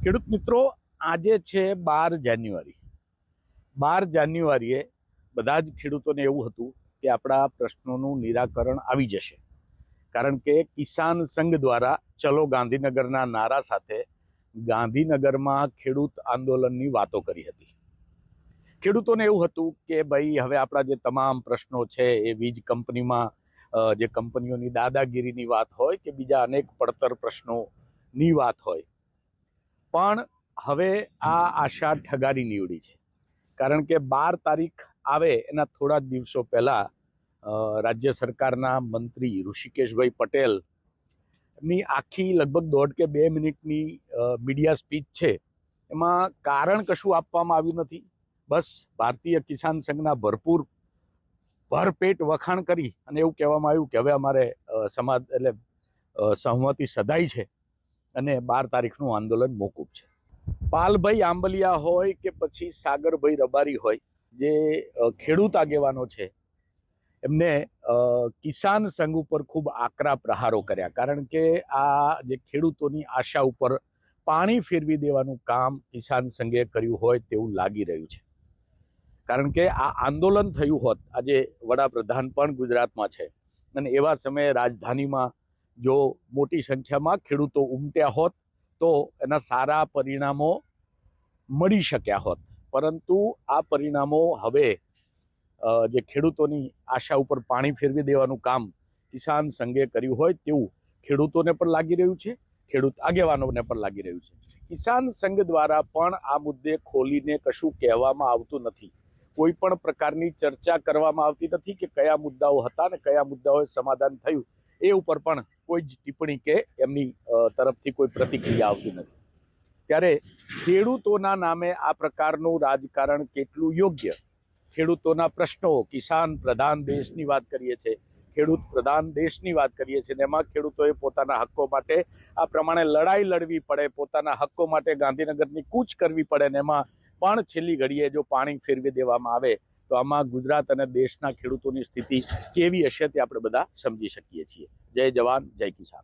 ખેડૂત મિત્રો, આજે છે 12 જાન્યુઆરી. 12 જાન્યુઆરીએ બધા જ ખેડૂતોને એવું હતું કે આપણા પ્રશ્નોનું નિરાકરણ આવી જશે, કારણ કે કિસાન સંઘ દ્વારા ચલો ગાંધીનગરના નારા સાથે ગાંધીનગરમાં ખેડૂત આંદોલનની વાતો કરી હતી. ખેડૂતોને એવું હતું કે ભાઈ હવે આપણા જે તમામ પ્રશ્નો છે એ વીજ કંપનીમાં જે કંપનીઓની દાદાગીરીની વાત હોય કે બીજા અનેક પડતર પ્રશ્નોની વાત હોય, પણ હવે આ આશા ઠગારી નીવડી છે. કારણ કે 12 તારીખ આવે એના થોડા જ દિવસો પહેલા રાજ્ય સરકારના મંત્રી ઋષિકેશભાઈ પટેલ ની આખી લગભગ 1.5 કે 2 મિનિટની મીડિયા સ્પીચ છે. એમાં કારણ કશું આપવામાં આવ્યું નથી. બસ ભારતીય કિસાન સંઘના ભરપેટ વખાણ કરી અને એવું કહેવામાં આવ્યું કે હવે અમારે સમાજ એટલે સહમતિ સધાઈ છે અને 12 તારીખનું આંદોલન મોકૂફ છે. પાલભાઈ આંબલિયા હોય કે પછી સાગરભાઈ રબારી હોય, જે ખેડૂત આગેવાનો છે, એમને કિસાન સંઘ ઉપર ખૂબ આકરા પ્રહારો કર્યા. કારણ કે આ જે ખેડૂતોની આશા ઉપર પાણી ફેરવી દેવાનું કામ કિસાન સંઘે કર્યું હોય તેવું લાગી રહ્યું છે. કારણ કે આ આંદોલન થયું હોત, આજે વડાપ્રધાન પણ ગુજરાતમાં છે અને એવા સમયે રાજધાનીમાં જો મોટી સંખ્યામાં ખેડૂતો ઉમટ્યા હોત તો એના સારા પરિણામો મળી શક્યા હોત. પરંતુ આ પરિણામો હવે જે ખેડૂતોની આશા ઉપર પાણી ફેરવી દેવાનું કામ કિસાન સંઘે કર્યું હોય તેવું ખેડૂતોને પણ લાગી રહ્યું છે, ખેડૂત આગેવાનોને પણ લાગી રહ્યું છે. કિસાન સંઘ દ્વારા પણ આ મુદ્દે ખોલીને કશું કહેવામાં આવતું નથી. કોઈ પણ પ્રકારની ચર્ચા કરવામાં આવતી નથી કે કયા મુદ્દાઓ હતા ને કયા મુદ્દાઓએ સમાધાન થયું, એ ઉપર પણ કોઈ જ ટિપ્પણી કે એમની તરફથી કોઈ પ્રતિક્રિયા આવતી નથી. ત્યારે ખેડૂતોના નામે આ પ્રકારનું રાજકારણ કેટલું યોગ્ય? ખેડૂતોના પ્રશ્નો, કિસાન પ્રધાન દેશની વાત કરીએ છીએ, ખેડૂત પ્રધાન દેશની વાત કરીએ છીએ, ને એમાં ખેડૂતોએ પોતાના હક્કો માટે આ પ્રમાણે લડાઈ લડવી પડે, પોતાના હક્કો માટે ગાંધીનગરની કૂચ કરવી પડે, ને એમાં પણ છેલ્લી ઘડીએ જો પાણી ફેરવી દેવામાં આવે તો આમાં ગુજરાત અને દેશના ખેડૂતોની સ્થિતિ કેવી હશે તે આપણે બધા સમજી શકીએ છીએ. જય જવાન, જય કિસાન.